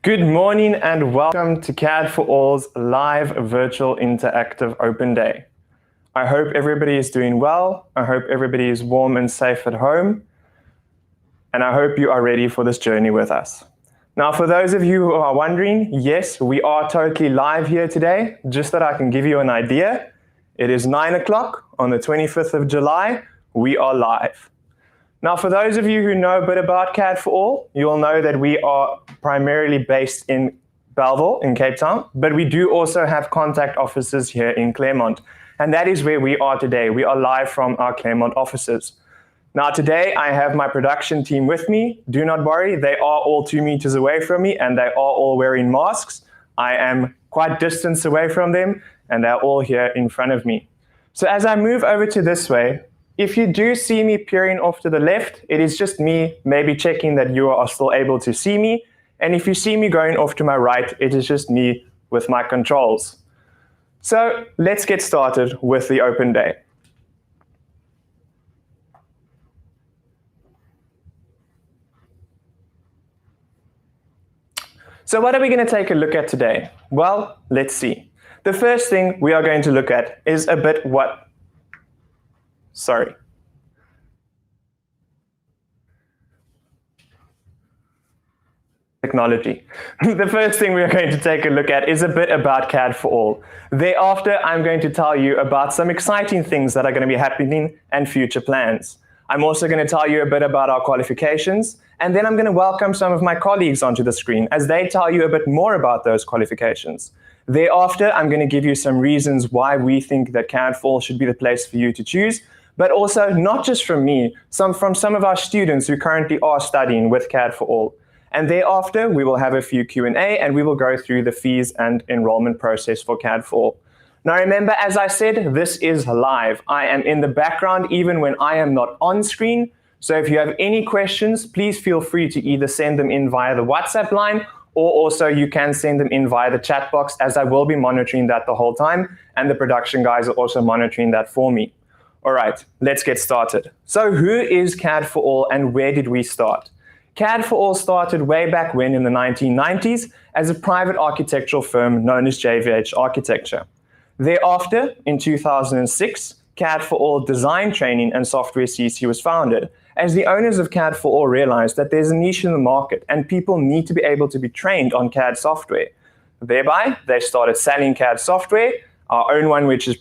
Good morning and welcome to CAD4ALL's live virtual interactive open day. I hope everybody is doing well. I hope everybody is warm and safe at home. And I hope you are ready for this journey with us. Now, for those of you who are wondering, yes, we are totally live here today. Just that I can give you an idea. It is 9 o'clock on the 25th of July. We are live. Now, for those of you who know a bit about CAD4ALL, you'll know that we are primarily based in Belleville in Cape Town, but we do also have contact offices here in Claremont. And that is where we are today. We are live from our Claremont offices. Now, today I have my production team with me. Do not worry, they are all 2 meters away from me and they are all wearing masks. I am quite distance away from them and they're all here in front of me. So as I move over to this way, if you do see me peering off to the left, it is just me maybe checking that you are still able to see me. And if you see me going off to my right, it is just me with my controls. So let's get started with the open day. So what are we going to take a look at today? Well, let's see. The first thing we are going to look at is a bit technology. The first thing we are going to take a look at is a bit about CAD4ALL. Thereafter, I'm going to tell you about some exciting things that are going to be happening and future plans. I'm also going to tell you a bit about our qualifications, and then I'm going to welcome some of my colleagues onto the screen as they tell you a bit more about those qualifications. Thereafter, I'm going to give you some reasons why we think that CAD4ALL should be the place for you to choose, but also not just from me, from some of our students who currently are studying with CAD4ALL. And thereafter, we will have a few Q&A and we will go through the fees and enrollment process for CAD4ALL. Now remember, as I said, this is live. I am in the background even when I am not on screen. So if you have any questions, please feel free to either send them in via the WhatsApp line, or also you can send them in via the chat box, as I will be monitoring that the whole time, and the production guys are also monitoring that for me. All right, let's get started. So who is CAD4ALL and where did we start? CAD4ALL started way back when in the 1990s as a private architectural firm known as JVH Architecture. Thereafter, in 2006, CAD4ALL Design Training and Software CC was founded, as the owners of CAD4ALL realized that there's a niche in the market and people need to be able to be trained on CAD software. Thereby, they started selling CAD software, our own one which is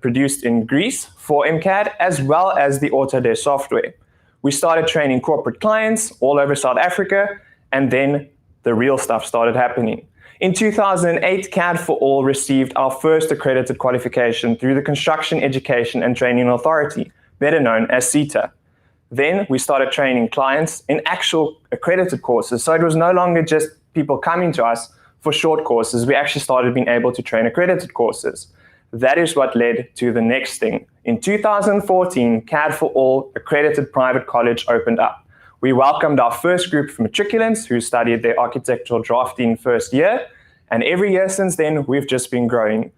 produced in Greece for MCAD, as well as the Autodesk software. We started training corporate clients all over South Africa, and then the real stuff started happening. In 2008, CAD4ALL received our first accredited qualification through the Construction Education and Training Authority, better known as CETA. Then we started training clients in actual accredited courses, so it was no longer just people coming to us for short courses. We actually started being able to train accredited courses. That is what led to the next thing. In 2014, CAD4ALL Accredited Private College opened up. We welcomed our first group of matriculants who studied their architectural drafting first year, and every year since then, we've just been growing.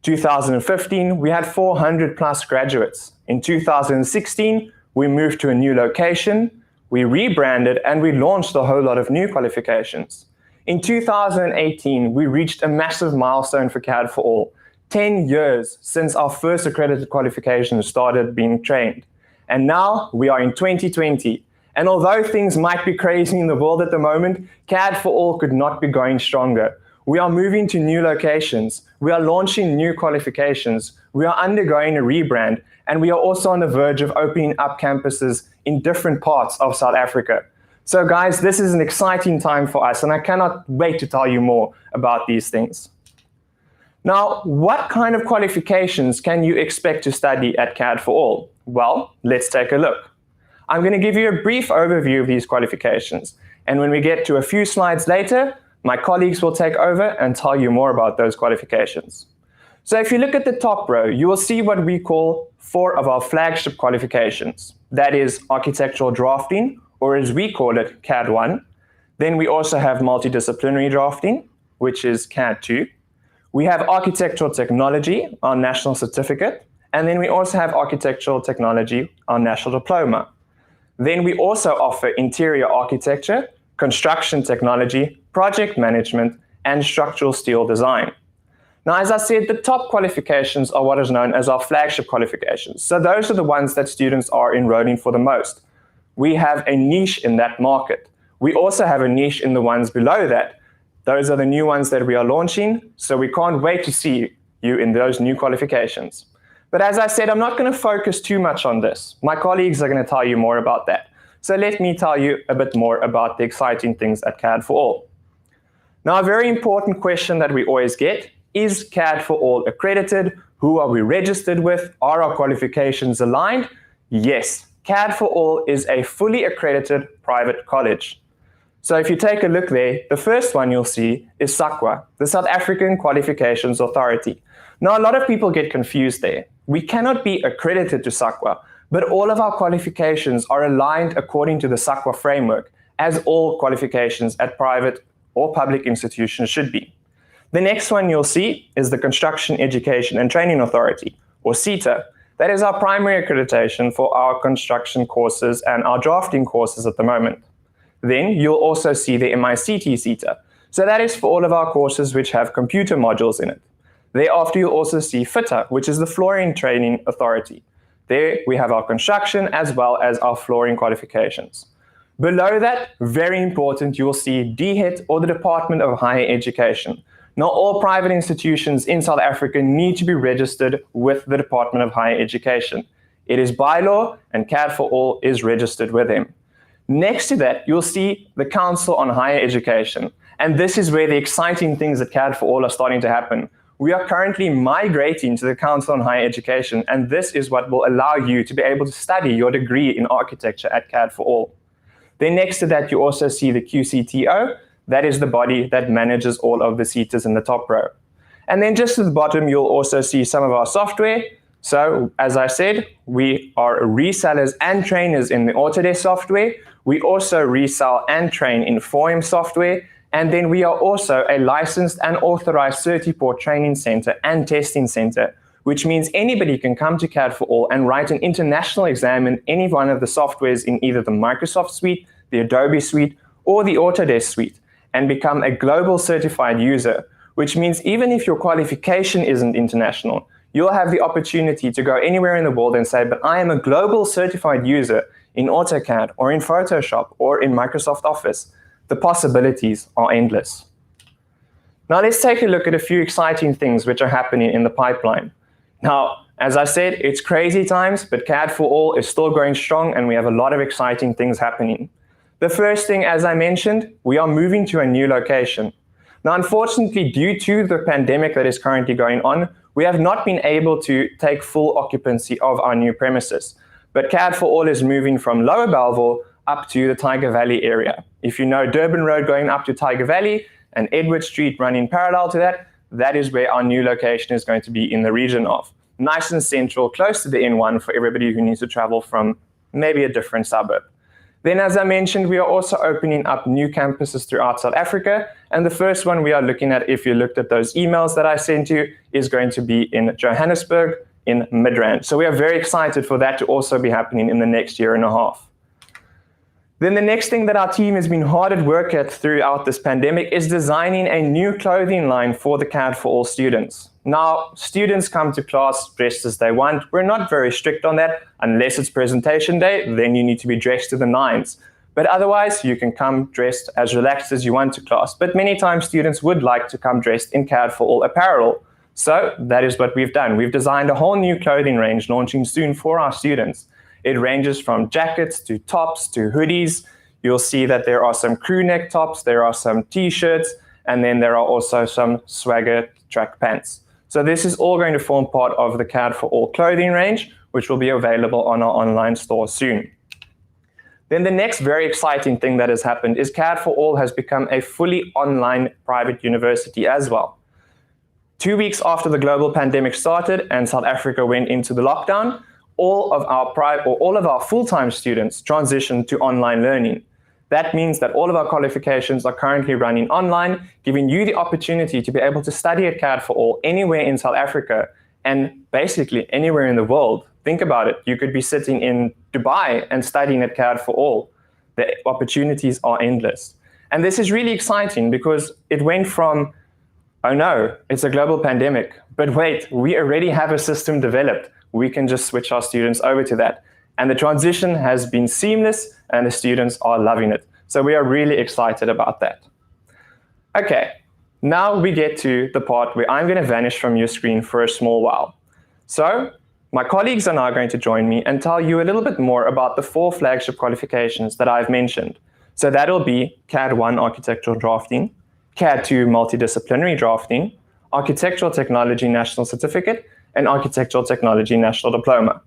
2015, we had 400 plus graduates. In 2016, we moved to a new location, we rebranded, and we launched a whole lot of new qualifications. In 2018, we reached a massive milestone for CAD4ALL. 10 years since our first accredited qualification started being trained. And now we are in 2020. And although things might be crazy in the world at the moment, CAD4ALL could not be going stronger. We are moving to new locations. We are launching new qualifications. We are undergoing a rebrand. And we are also on the verge of opening up campuses in different parts of South Africa. So guys, this is an exciting time for us. And I cannot wait to tell you more about these things. Now, what kind of qualifications can you expect to study at CAD4ALL? Well, let's take a look. I'm going to give you a brief overview of these qualifications. And when we get to a few slides later, my colleagues will take over and tell you more about those qualifications. So if you look at the top row, you will see what we call 4 of our flagship qualifications. That is architectural drafting, or as we call it, CAD1. Then we also have multidisciplinary drafting, which is CAD2. We have architectural technology, our national certificate, and then we also have architectural technology, our national diploma. Then we also offer interior architecture, construction technology, project management, and structural steel design. Now, as I said, the top qualifications are what is known as our flagship qualifications. So those are the ones that students are enrolling for the most. We have a niche in that market. We also have a niche in the ones below that. Those are the new ones that we are launching, so we can't wait to see you in those new qualifications. But as I said, I'm not going to focus too much on this. My colleagues are going to tell you more about that. So let me tell you a bit more about the exciting things at CAD4ALL. Now, a very important question that we always get is CAD4ALL accredited? Who are we registered with? Are our qualifications aligned? Yes, CAD4ALL is a fully accredited private college. So if you take a look there, the first one you'll see is SAQA, the South African Qualifications Authority. Now, a lot of people get confused there. We cannot be accredited to SAQA, but all of our qualifications are aligned according to the SAQA framework, as all qualifications at private or public institutions should be. The next one you'll see is the Construction Education and Training Authority, or CETA. That is our primary accreditation for our construction courses and our drafting courses at the moment. Then you'll also see the MICT CETA. So that is for all of our courses which have computer modules in it. Thereafter, you'll also see FITA, which is the Flooring Training Authority. There we have our construction as well as our flooring qualifications. Below that, very important, you will see DHET, or the Department of Higher Education. Now, all private institutions in South Africa need to be registered with the Department of Higher Education. It is by law, and CAD4ALL is registered with them. Next to that, you'll see the Council on Higher Education. And this is where the exciting things at CAD4ALL are starting to happen. We are currently migrating to the Council on Higher Education, and this is what will allow you to be able to study your degree in architecture at CAD4ALL. Then next to that, you also see the QCTO. That is the body that manages all of the CETAs in the top row. And then just at the bottom, you'll also see some of our software. So as I said, we are resellers and trainers in the Autodesk software. We also resell and train in 4M software. And then we are also a licensed and authorized Certiport training center and testing center, which means anybody can come to CAD4ALL and write an international exam in any one of the softwares in either the Microsoft suite, the Adobe suite, or the Autodesk suite, and become a global certified user, which means even if your qualification isn't international, you'll have the opportunity to go anywhere in the world and say, but I am a global certified user in AutoCAD or in Photoshop or in Microsoft Office. The possibilities are endless. Now let's take a look at a few exciting things which are happening in the pipeline. Now, as I said, it's crazy times, but CAD4ALL is still going strong and we have a lot of exciting things happening. The first thing, as I mentioned, we are moving to a new location. Now, unfortunately, due to the pandemic that is currently going on, we have not been able to take full occupancy of our new premises. But CAD4ALL is moving from Lower Belleville up to the Tiger Valley area. If you know Durban Road going up to Tiger Valley and Edward Street running parallel to that, that is where our new location is going to be in the region of. Nice and central, close to the N1 for everybody who needs to travel from maybe a different suburb. Then, as I mentioned, we are also opening up new campuses throughout South Africa. And the first one we are looking at, if you looked at those emails that I sent you, is going to be in Johannesburg, in Midrand. So we are very excited for that to also be happening in the next year and a half. Then the next thing that our team has been hard at work at throughout this pandemic is designing a new clothing line for the CAD4ALL students. Now, students come to class dressed as they want. We're not very strict on that. Unless it's presentation day, then you need to be dressed to the nines. But otherwise, you can come dressed as relaxed as you want to class. But many times students would like to come dressed in CAD4ALL apparel. So that is what we've done. We've designed a whole new clothing range launching soon for our students. It ranges from jackets to tops to hoodies. You'll see that there are some crew neck tops, there are some t-shirts, and then there are also some swagger track pants. So this is all going to form part of the CAD4ALL clothing range, which will be available on our online store soon. Then the next very exciting thing that has happened is CAD4ALL has become a fully online private university as well. 2 weeks after the global pandemic started and South Africa went into the lockdown, all of our full-time students transitioned to online learning. That means that all of our qualifications are currently running online, giving you the opportunity to be able to study at CAD4ALL anywhere in South Africa and basically anywhere in the world. Think about it. You could be sitting in Dubai and studying at CAD4ALL. The opportunities are endless. And this is really exciting because it went from, oh no, it's a global pandemic, but wait, we already have a system developed. We can just switch our students over to that. And the transition has been seamless and the students are loving it. So we are really excited about that. Okay, now we get to the part where I'm going to vanish from your screen for a small while. So my colleagues are now going to join me and tell you a little bit more about the 4 flagship qualifications that I've mentioned. So that'll be CAD1 Architectural Drafting, CAD2 Multidisciplinary Drafting, Architectural Technology National Certificate, and Architectural Technology National Diploma.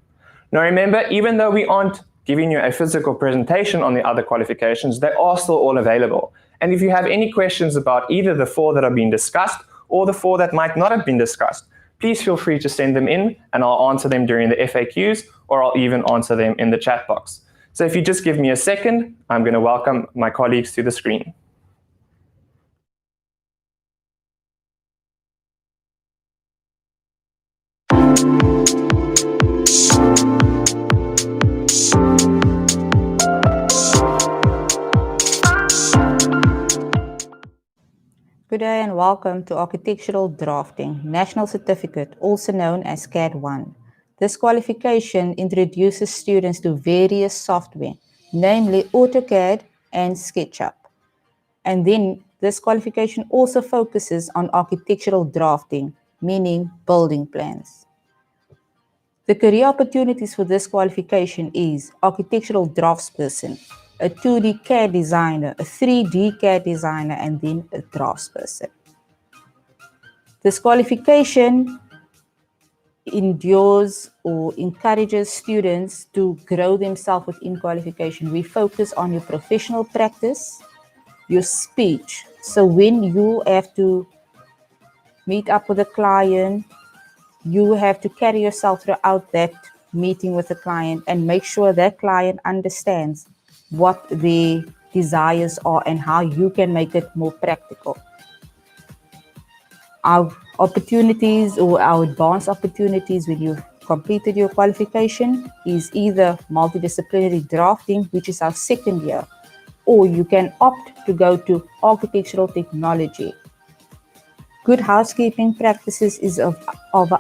Now remember, even though we aren't giving you a physical presentation on the other qualifications, they are still all available. And if you have any questions about either the 4 that are being discussed or the 4 that might not have been discussed, please feel free to send them in and I'll answer them during the FAQs, or I'll even answer them in the chat box. So if you just give me a second, I'm going to welcome my colleagues to the screen. Good day and welcome to Architectural Drafting, National Certificate, also known as CAD1. This qualification introduces students to various software, namely AutoCAD and SketchUp. And then this qualification also focuses on architectural drafting, meaning building plans. The career opportunities for this qualification is architectural draftsperson, a 2D CAD designer, a 3D CAD designer, and then a draftsperson. This qualification endures or encourages students to grow themselves within qualification. We focus on your professional practice, your speech. So when you have to meet up with a client, you have to carry yourself throughout that meeting with the client and make sure that client understands what their desires are and how you can make it more practical. Our opportunities or our advanced opportunities when you've completed your qualification is either multidisciplinary drafting, which is our second year, or you can opt to go to architectural technology. Good housekeeping practices is of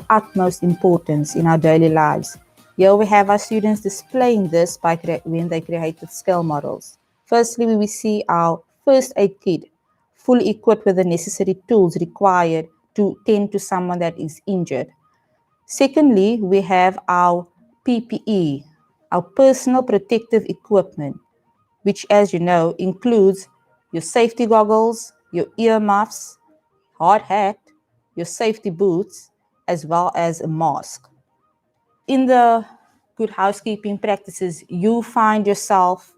utmost importance in our daily lives. Here we have our students displaying this by when they created scale models. Firstly, we see our first aid kit, fully equipped with the necessary tools required to tend to someone that is injured. Secondly, we have our PPE, our personal protective equipment, which, as you know, includes your safety goggles, your earmuffs, hard hat, your safety boots, as well as a mask. In the good housekeeping practices, you find yourself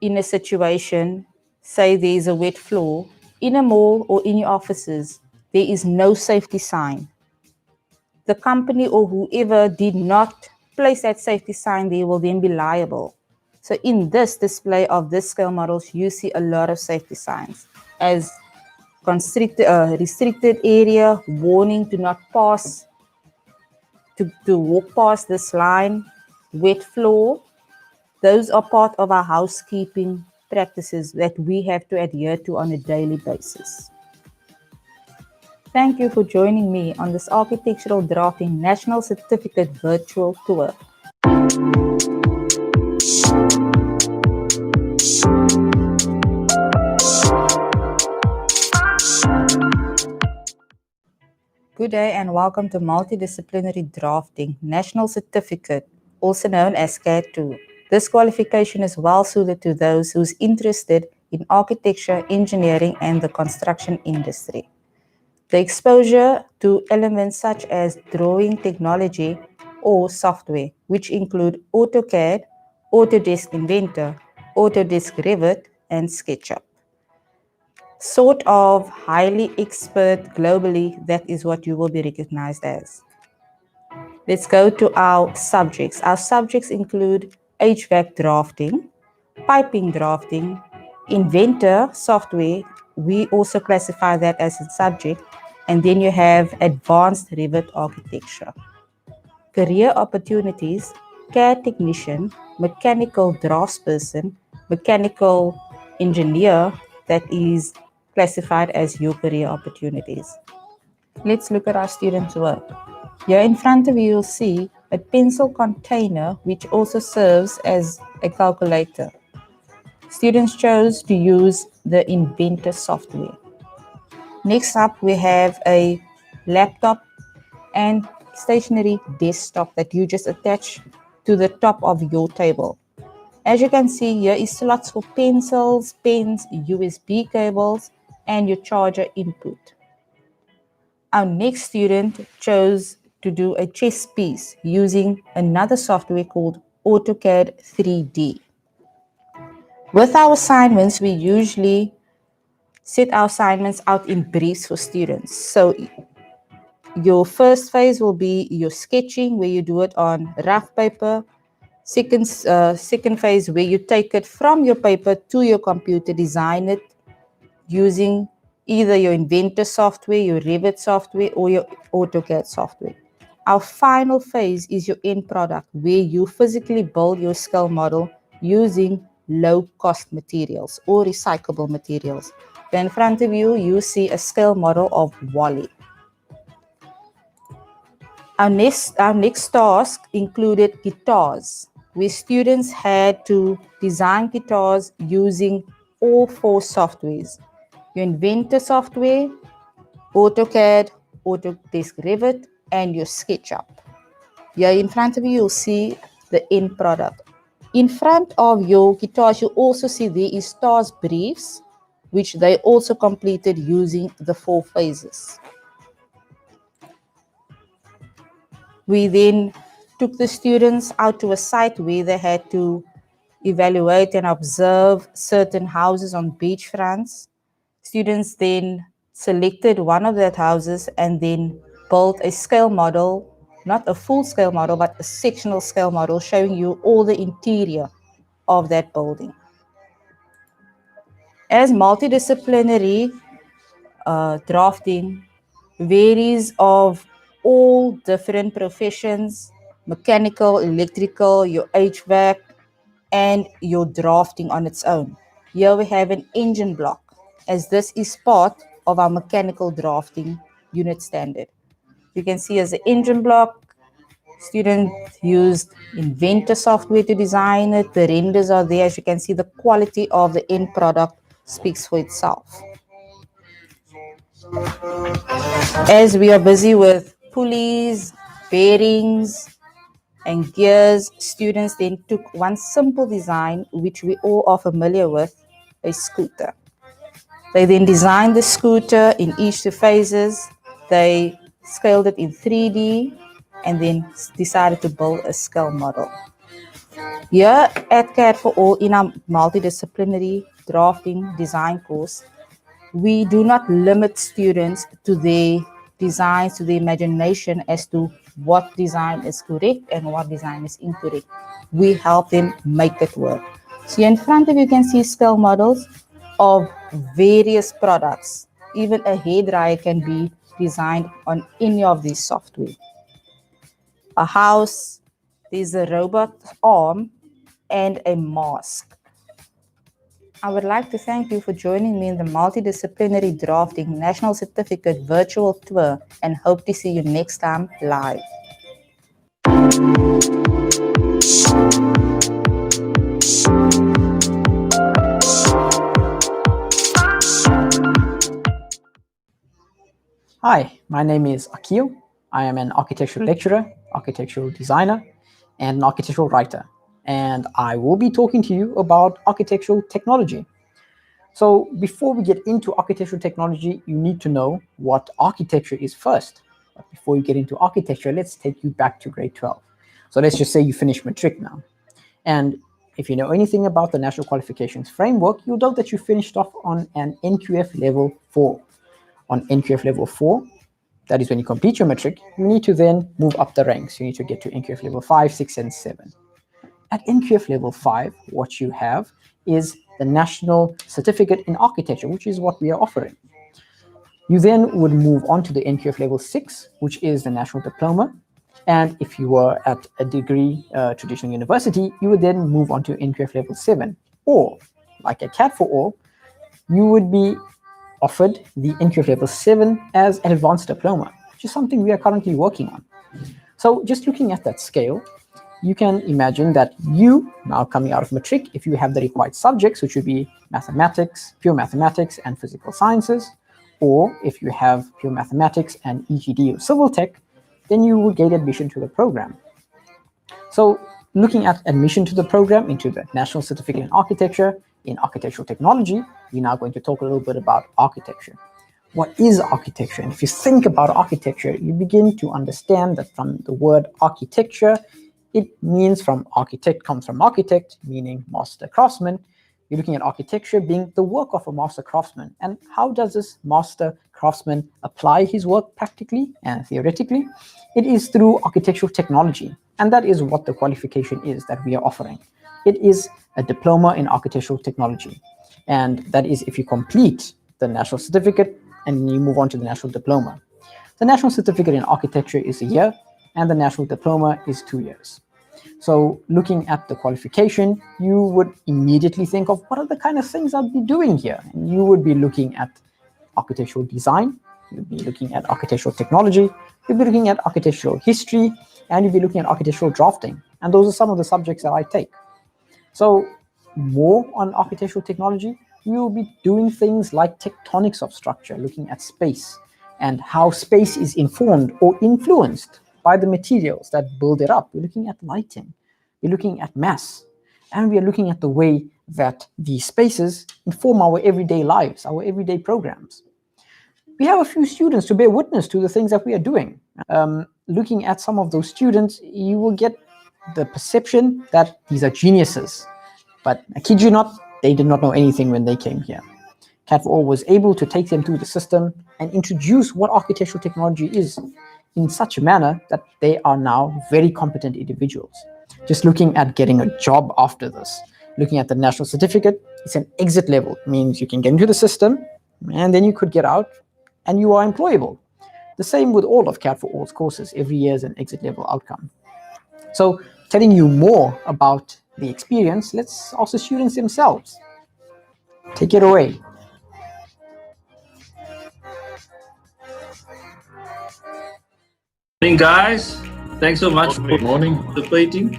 in a situation, say there's a wet floor, in a mall or in your offices, there is no safety sign. The company or whoever did not place that safety sign there will then be liable. So in this display of this scale models, you see a lot of safety signs as restricted area, warning to not pass, to walk past this line, wet floor. Those are part of our housekeeping practices that we have to adhere to on a daily basis. Thank you for joining me on this Architectural Drafting National Certificate virtual tour. Good day and welcome to Multidisciplinary Drafting National Certificate, also known as CAD2. This qualification is well suited to those who's interested in architecture, engineering, and the construction industry. The exposure to elements such as drawing technology or software, which include AutoCAD, Autodesk Inventor, Autodesk Revit, and SketchUp. Sort of highly expert globally, that is what you will be recognized as. Let's go to our subjects. Our subjects include HVAC drafting, piping drafting, Inventor software. We also classify that as a subject. And then you have advanced Revit architecture. Career opportunities, CAD technician, mechanical draftsperson, mechanical engineer that is classified as your career opportunities. Let's look at our students' work. Here in front of you, you'll see a pencil container which also serves as a calculator. Students chose to use the Inventor software. Next up, we have a laptop and stationary desktop that you just attach to the top of your table. As you can see, here is slots for pencils, pens, USB cables, and your charger input. Our next student chose to do a chess piece using another software called AutoCAD 3D. With our assignments, we usually set our assignments out in briefs for students. So your first phase will be your sketching, where you do it on rough paper. Second phase, where you take it from your paper to your computer, design it using either your Inventor software, your Revit software, or your AutoCAD software. Our final phase is your end product, where you physically build your scale model using low-cost materials or recyclable materials. Then in front of you, you see a scale model of Wally. Our next task included guitars, where students had to design guitars using all 4 softwares: your Inventor software, AutoCAD, Autodesk Revit, and your SketchUp. Here in front of you, you'll see the end product. In front of your guitars, you also see there is task briefs, which they also completed using the 4 phases. We then took the students out to a site where they had to evaluate and observe certain houses on beachfronts. Students then selected one of that houses and then built a scale model, not a full scale model, but a sectional scale model showing you all the interior of that building. As multidisciplinary drafting varies of all different professions, mechanical, electrical, your HVAC, and your drafting on its own. Here we have an engine block, as this is part of our mechanical drafting unit standard. You can see as an engine block, students used Inventor software to design it. The renders are there. As you can see, the quality of the end product speaks for itself. As we are busy with pulleys, bearings, and gears, students then took one simple design, which we all are familiar with, a scooter. They then designed the scooter in each two phases. They scaled it in 3D and then decided to build a scale model. Here at CAD4ALL, in our multidisciplinary drafting design course, we do not limit students to their designs, to their imagination as to what design is correct and what design is incorrect. We help them make it work. So in front of you can see scale models of various products. Even a hairdryer can be designed on any of these software. A house, there's a robot arm, and a mask. I would like to thank you for joining me in the Multidisciplinary Drafting National Certificate Virtual Tour and hope to see you next time live. Hi, my name is Akil. I am an architectural lecturer, architectural designer, and an architectural writer. And I will be talking to you about architectural technology. So before we get into architectural technology, you need to know what architecture is first. But before you get into architecture, let's take you back to grade 12. So let's just say you finished matric now. And if you know anything about the National Qualifications Framework, you'll know that you finished off on an NQF level 4. On NQF level 4, that is when you complete your matric, you need to then move up the ranks. You need to get to NQF level 5, 6, and 7. At NQF level 5, what you have is the National Certificate in Architecture, which is what we are offering. You then would move on to the NQF level 6, which is the National Diploma. And if you were at a degree traditional university, you would then move on to NQF level 7. Or, like at CAD4ALL, you would be offered the entry of level 7 as an advanced diploma, which is something we are currently working on. So just looking at that scale, you can imagine that you, now coming out of matric, if you have the required subjects, which would be mathematics, pure mathematics and physical sciences, or if you have pure mathematics and EGD or civil tech, then you will gain admission to the program. So looking at admission to the program into the National Certificate in Architecture, in Architectural Technology, we're now going to talk a little bit about architecture. What is architecture? And if you think about architecture, you begin to understand that from the word architecture, it means from architect, comes from architect, meaning master craftsman. You're looking at architecture being the work of a master craftsman. And how does this master craftsman apply his work practically and theoretically? It is through architectural technology. And that is what the qualification is that we are offering. It is a diploma in architectural technology. And that is if you complete the national certificate and you move on to the national diploma. The national certificate in architecture is a year, and the national diploma is 2 years. So looking at the qualification, you would immediately think of what are the kind of things I'll be doing here? And you would be looking at architectural design, you'd be looking at architectural technology, you'd be looking at architectural history, and you'd be looking at architectural drafting. And those are some of the subjects that I take. So more on architectural technology, we will be doing things like tectonics of structure, looking at space and how space is informed or influenced by the materials that build it up. We're looking at lighting, we're looking at mass, and we are looking at the way that these spaces inform our everyday lives, our everyday programs. We have a few students to bear witness to the things that we are doing. Looking at some of those students, you will get the perception that these are geniuses. But I kid you not, they did not know anything when they came here. CAD4ALL was able to take them through the system and introduce what architectural technology is in such a manner that they are now very competent individuals. Just looking at getting a job after this, looking at the national certificate, it's an exit level. It means you can get into the system and then you could get out and you are employable. The same with all of CAD4ALL's courses. Every year is an exit level outcome. So telling you more about the experience, let's ask the students themselves. Take it away. Morning, guys. Thanks so much for participating.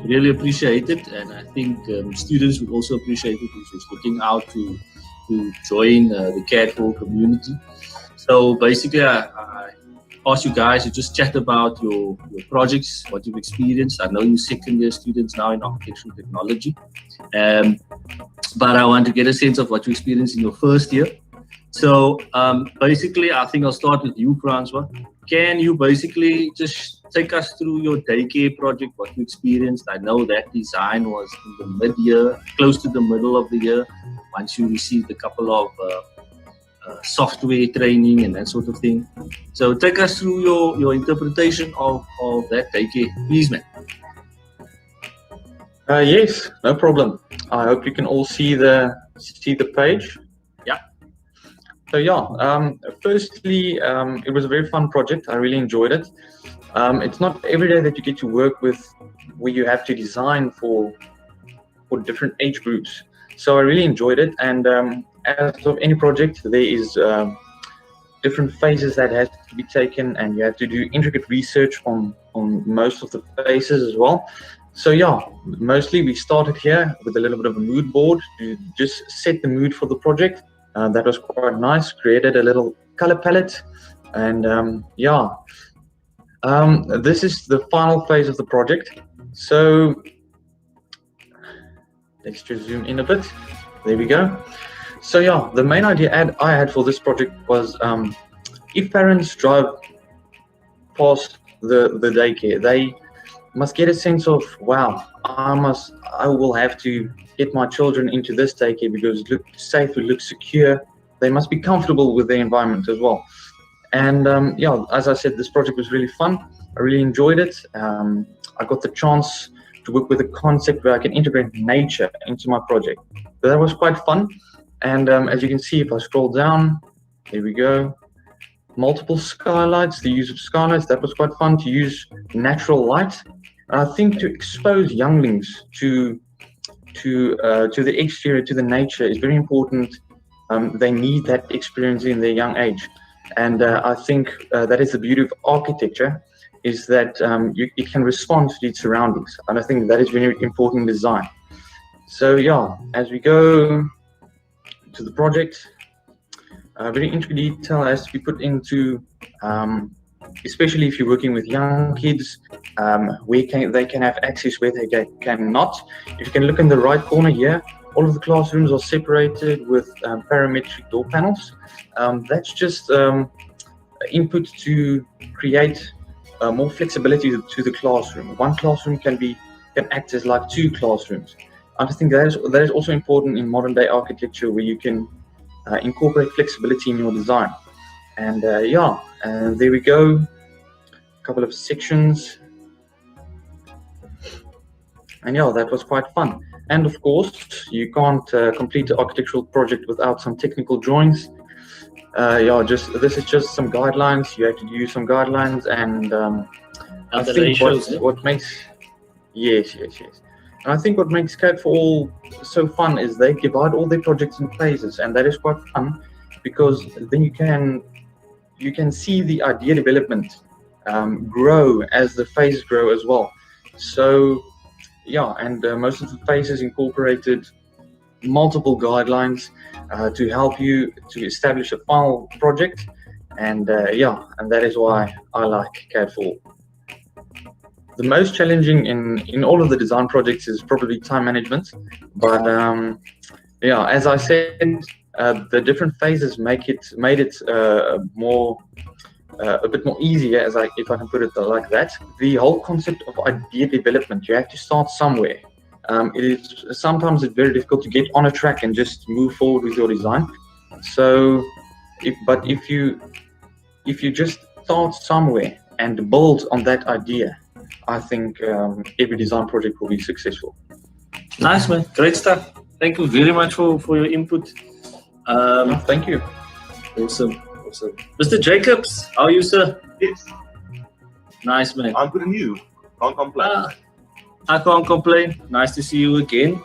Really appreciate it, and I think students would also appreciate it if you're looking out to join the CAD4ALL community. So basically, I ask you guys to just chat about your projects, what you've experienced. I know you're second year students now in architectural technology, but I want to get a sense of what you experienced in your first year. So basically, I think I'll start with you, Francois. Can you basically just take us through your daycare project, what you experienced? I know that design was in the mid-year, close to the middle of the year, once you received a couple of software training and that sort of thing. So take us through your interpretation of that daycare, please, man. Yes, no problem. I hope you can all see the page. Yeah. So yeah, firstly, it was a very fun project. I really enjoyed it. It's not every day that you get to work with where you have to design for different age groups. So I really enjoyed it. And as of any project, there is different phases that has to be taken, and you have to do intricate research on most of the phases as well. So yeah, mostly we started here with a little bit of a mood board to just set the mood for the project. That was quite nice. Created a little color palette, and yeah, this is the final phase of the project. So let's just zoom in a bit. There we go. So yeah, the main idea I had for this project was if parents drive past the daycare, they must get a sense of, wow, I will have to get my children into this daycare because it looks safe, it looks secure. They must be comfortable with the environment as well. And yeah, as I said, this project was really fun. I really enjoyed it. I got the chance to work with a concept where I can integrate nature into my project. So that was quite fun. And as you can see, if I scroll down, there we go. Multiple skylights, the use of skylights, that was quite fun to use natural light. And I think to expose younglings to to the exterior, to the nature is very important. They need that experience in their young age, and I think that is the beauty of architecture, is that it can respond to its surroundings, and I think that is very important in design. So yeah, as we go to the project, very intricate detail has to be put into, especially if you're working with young kids, where they can have access, where they cannot. If you can look in the right corner here, all of the classrooms are separated with parametric door panels. That's just input to create more flexibility to the classroom. One classroom can act as like two classrooms. I think that is also important in modern day architecture, where you can incorporate flexibility in your design. And yeah, and there we go. A couple of sections. And yeah, that was quite fun. And of course, you can't complete the architectural project without some technical drawings. Yeah, this is just some guidelines. You have to use some guidelines, and I think what makes yes. And I think what makes CAD4ALL so fun is they divide all their projects in phases, and that is quite fun, because then you can see the idea development grow as the phases grow as well. So yeah, and most of the phases incorporated multiple guidelines to help you to establish a final project, and yeah, and that is why I like CAD4ALL. The most challenging in all of the design projects is probably time management, but yeah, as I said, the different phases made it more a bit more easier, if I can put it like that. The whole concept of idea development, you have to start somewhere. Sometimes it's very difficult to get on a track and just move forward with your design. So, if you just start somewhere and build on that idea, I think every design project will be successful. Nice, man. Great stuff. Thank you very much for your input. Thank you. Awesome. Mr. Jacobs, how are you, sir? Yes. Nice, man. I'm good, and you? Can't complain. I can't complain. Nice to see you again.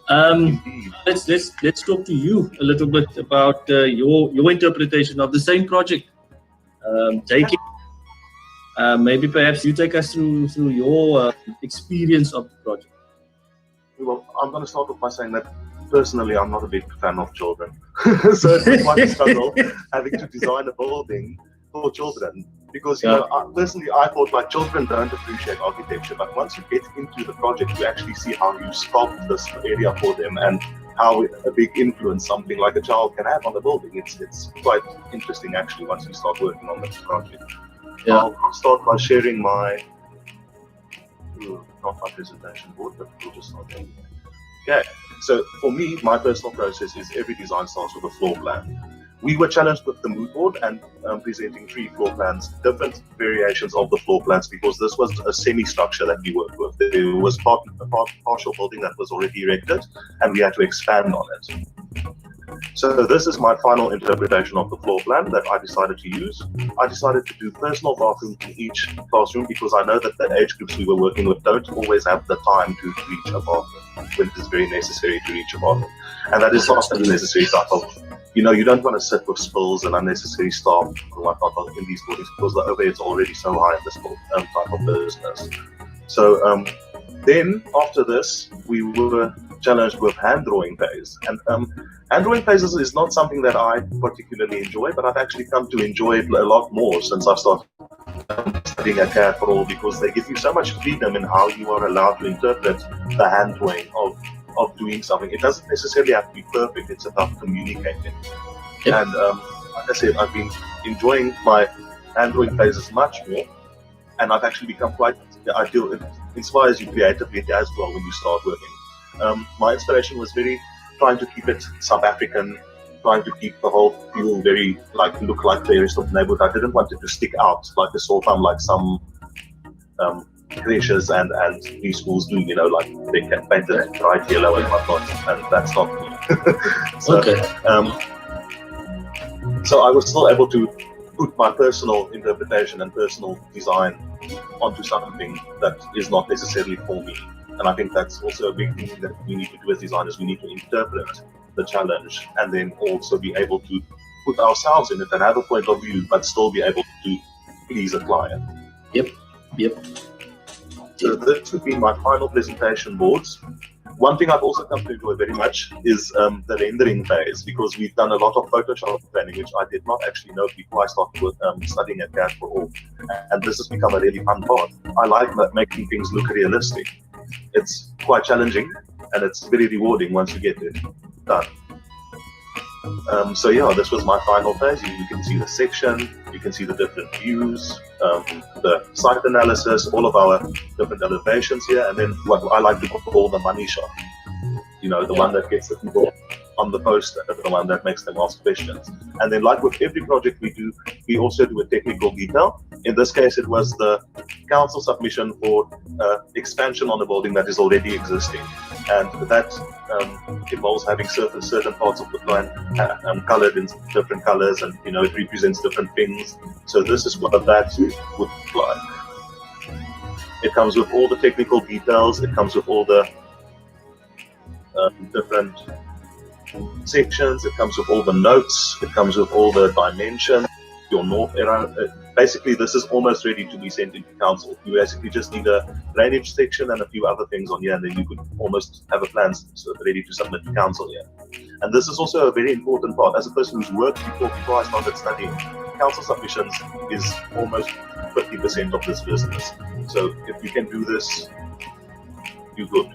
Let's talk to you a little bit about your interpretation of the same project. Jacob, maybe perhaps you take us through your experience of the project. Well, I'm going to start off by saying that personally, I'm not a big fan of children. So it's quite a struggle having to design a building for children. Because, you know, personally, I thought like children don't appreciate architecture. But once you get into the project, you actually see how you sculpt this area for them and how a big influence something like a child can have on the building. It's quite interesting, actually, once you start working on this project. Yeah. I'll start by sharing my, not my presentation board, but we'll just start anyway. Okay, so for me, my personal process is every design starts with a floor plan. We were challenged with the mood board and presenting 3 floor plans, different variations of the floor plans, because this was a semi-structure that we worked with. There was a partial building that was already erected, and we had to expand on it. So this is my final interpretation of the floor plan that I decided to use. I decided to do personal bathrooms in each classroom because I know that the age groups we were working with don't always have the time to reach a bathroom when it is very necessary to reach a bathroom. And that is not a necessary type of, you know, you don't want to sit with spills and unnecessary staff and whatnot in these buildings because the overhead is already so high in this type of business. So then after this, we were challenged with hand drawing phase, and hand drawing phases is not something that I particularly enjoy, but I've actually come to enjoy it a lot more since I've started studying at CAD4ALL, because they give you so much freedom in how you are allowed to interpret the hand drawing of doing something. It doesn't necessarily have to be perfect, it's about communicating. Yep. And like I said, I've been enjoying my hand drawing phases much more, and I've actually become quite, I feel it inspires you creatively as well when you start working. My inspiration was very trying to keep it South African, trying to keep the whole feel very look like the rest of the neighborhood. I didn't want it to stick out like a sore thumb, like some creches and these schools do, you know, like they can paint it bright yellow and whatnot, and that's not me. So, okay. So I was still able to put my personal interpretation and personal design onto something that is not necessarily for me. And I think that's also a big thing that we need to do as designers. We need to interpret the challenge and then also be able to put ourselves in it and have a point of view, but still be able to please a client. Yep. So this would be my final presentation boards. One thing I've also come to enjoy very much is the rendering phase, because we've done a lot of Photoshop planning, which I did not actually know before I started with, studying at CAD4ALL. And this has become a really fun part. I like making things look realistic. It's quite challenging, and it's very rewarding once you get it done. So yeah, this was my final phase. You can see the section, you can see the different views, the site analysis, all of our different elevations here, and then what I like to call the money shot. You know, the one that gets the people on the poster, the one that makes them ask questions. And then, like with every project we do, we also do a technical detail. In this case, it was the council submission for expansion on a building that is already existing. And that involves having certain parts of the plan colored in different colors, and you know, it represents different things. So this is what that would look like. It comes with all the technical details. It comes with all the different sections. It comes with all the notes. It comes with all the dimensions. Your north arrow. Basically, this is almost ready to be sent into council. You basically just need a drainage section and a few other things on here, and then you could almost have a plan ready to submit to council here. And this is also a very important part. As a person who's worked before I started studying, council submissions is almost 50% of this business. So if you can do this, you're good.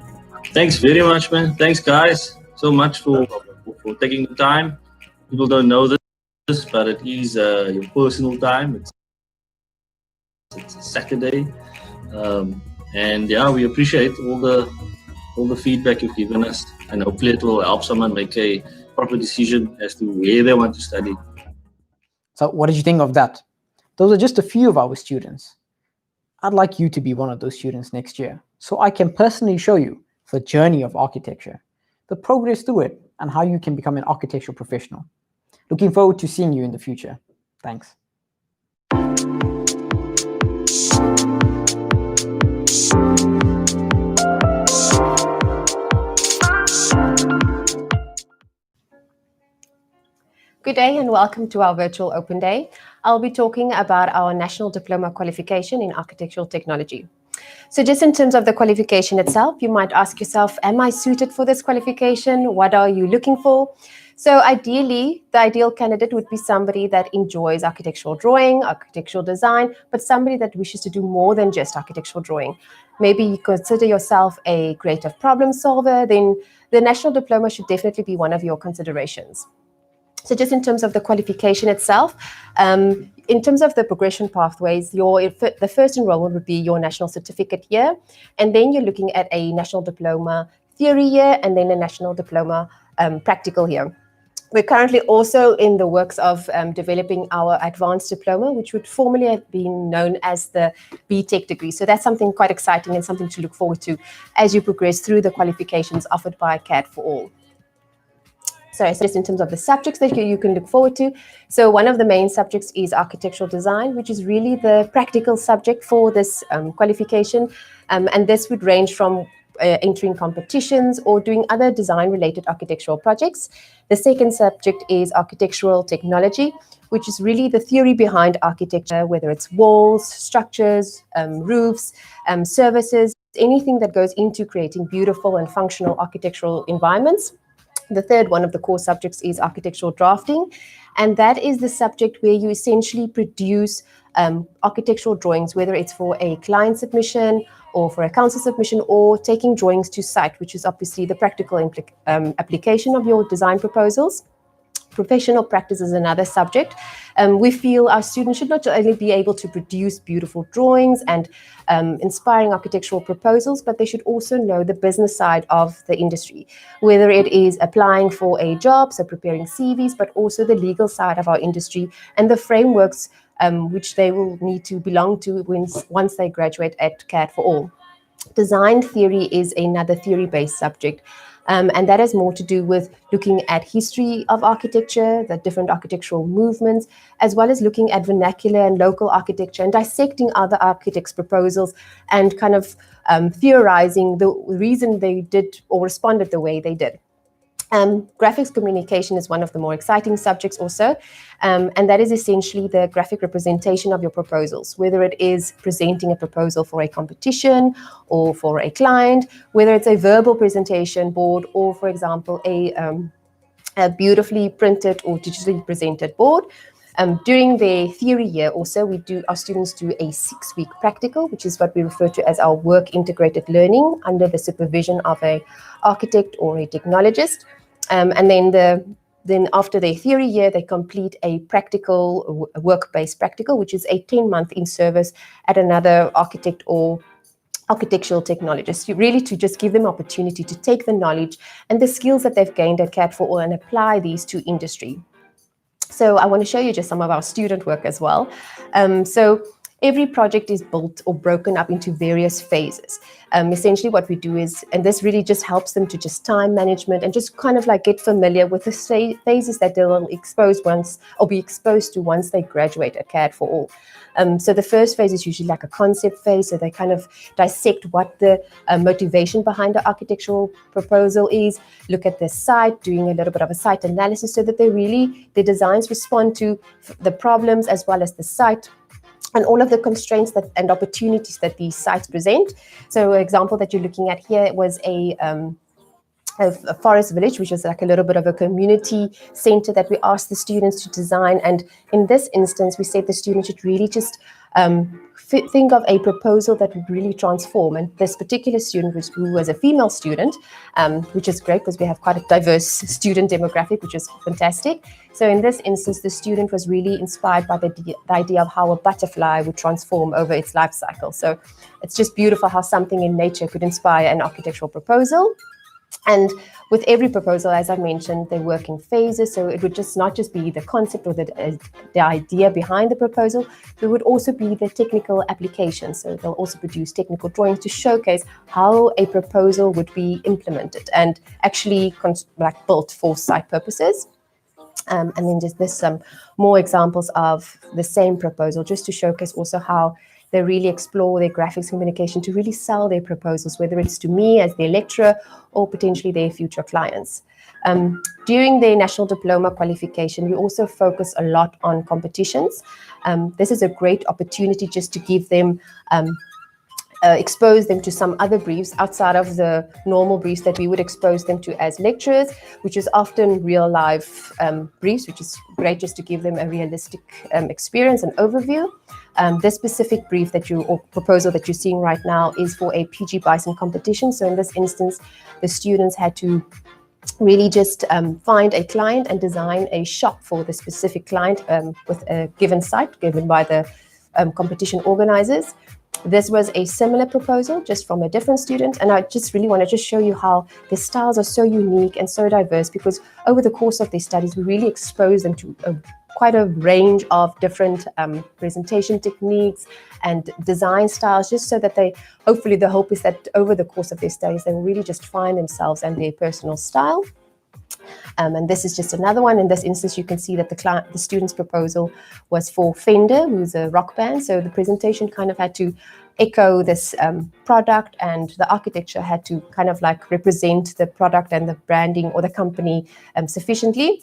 Thanks very much, man. Thanks, guys, so much for taking the time. People don't know this, but it is your personal time. It's a Saturday, and yeah, we appreciate all the feedback you've given us, and hopefully it will help someone make a proper decision as to where they want to study. So what did you think of that? Those are just a few of our students. I'd like you to be one of those students next year, so I can personally show you the journey of architecture, the progress through it, and how you can become an architectural professional. Looking forward to seeing you in the future. Thanks. Good day and welcome to our virtual open day. I'll be talking about our National Diploma qualification in Architectural Technology. So just in terms of the qualification itself, you might ask yourself, am I suited for this qualification? What are you looking for? So ideally, the ideal candidate would be somebody that enjoys architectural drawing, architectural design, but somebody that wishes to do more than just architectural drawing. Maybe you consider yourself a creative problem solver, then the National Diploma should definitely be one of your considerations. So just in terms of the qualification itself, in terms of the progression pathways, the first enrollment would be your national certificate year, and then you're looking at a national diploma theory year, and then a national diploma practical year. We're currently also in the works of developing our advanced diploma, which would formerly have been known as the BTech degree. So that's something quite exciting and something to look forward to as you progress through the qualifications offered by CAD4ALL. So just in terms of the subjects that you can look forward to. So one of the main subjects is architectural design, which is really the practical subject for this qualification. And this would range from entering competitions or doing other design-related architectural projects. The second subject is architectural technology, which is really the theory behind architecture, whether it's walls, structures, roofs, services, anything that goes into creating beautiful and functional architectural environments. The third one of the core subjects is architectural drafting, and that is the subject where you essentially produce architectural drawings, whether it's for a client submission or for a council submission, or taking drawings to site, which is obviously the practical application of your design proposals. Professional practice is another subject. We feel our students should not only be able to produce beautiful drawings and inspiring architectural proposals, but they should also know the business side of the industry, whether it is applying for a job, so preparing CVs, but also the legal side of our industry and the frameworks which they will need to belong to once they graduate at CAD4ALL. Design theory is another theory-based subject. And that has more to do with looking at history of architecture, the different architectural movements, as well as looking at vernacular and local architecture and dissecting other architects' proposals and kind of theorizing the reason they did or responded the way they did. Graphics communication is one of the more exciting subjects also, and that is essentially the graphic representation of your proposals, whether it is presenting a proposal for a competition or for a client, whether it's a verbal presentation board or, for example, a beautifully printed or digitally presented board. During their theory year also, our students do a 6-week practical, which is what we refer to as our work integrated learning under the supervision of an architect or a technologist. And then after their theory year, they complete a practical, work-based practical, which is a 10-month in service at another architect or architectural technologists, really to just give them opportunity to take the knowledge and the skills that they've gained at CAD4ALL and apply these to industry. So I want to show you just some of our student work as well. So every project is built or broken up into various phases. Essentially what we do is, and this really just helps them to just time management and just kind of like get familiar with the phases that they'll be exposed to once they graduate at CAD4ALL. So the first phase is usually like a concept phase. So they kind of dissect what the motivation behind the architectural proposal is, look at the site, doing a little bit of a site analysis so that their designs respond to the problems as well as the site and all of the constraints and opportunities that these sites present. So an example that you're looking at here was a forest village, which was like a little bit of a community center that we asked the students to design. And in this instance, we said the students should really just think of a proposal that would really transform. And this particular student, who was a female student, which is great because we have quite a diverse student demographic, which is fantastic. So in this instance, the student was really inspired by the idea of how a butterfly would transform over its life cycle. So it's just beautiful how something in nature could inspire an architectural proposal. And with every proposal, as I mentioned, they work in phases. So it would just not just be the concept or the idea behind the proposal, but it would also be the technical application. So they'll also produce technical drawings to showcase how a proposal would be implemented and actually built for site purposes. And then there's some more examples of the same proposal, just to showcase also how they really explore their graphics communication to really sell their proposals, whether it's to me as their lecturer or potentially their future clients. During their national diploma qualification, we also focus a lot on competitions. This is a great opportunity just to give them expose them to some other briefs outside of the normal briefs that we would expose them to as lecturers, which is often real life briefs, which is great just to give them a realistic experience and overview. This specific brief or proposal that you're seeing right now is for a PG Bison competition. So in this instance, the students had to really just find a client and design a shop for the specific client with a given site given by the competition organizers. This was a similar proposal, just from a different student. And I just really want to just show you how their styles are so unique and so diverse, because over the course of their studies, we really expose them to quite a range of different presentation techniques and design styles, just so that hopefully the hope is that over the course of their studies, they will really just find themselves and their personal style. And this is just another one. In this instance, you can see that the student's proposal was for Fender, who's a rock band. So the presentation kind of had to echo this product, and the architecture had to kind of like represent the product and the branding or the company sufficiently.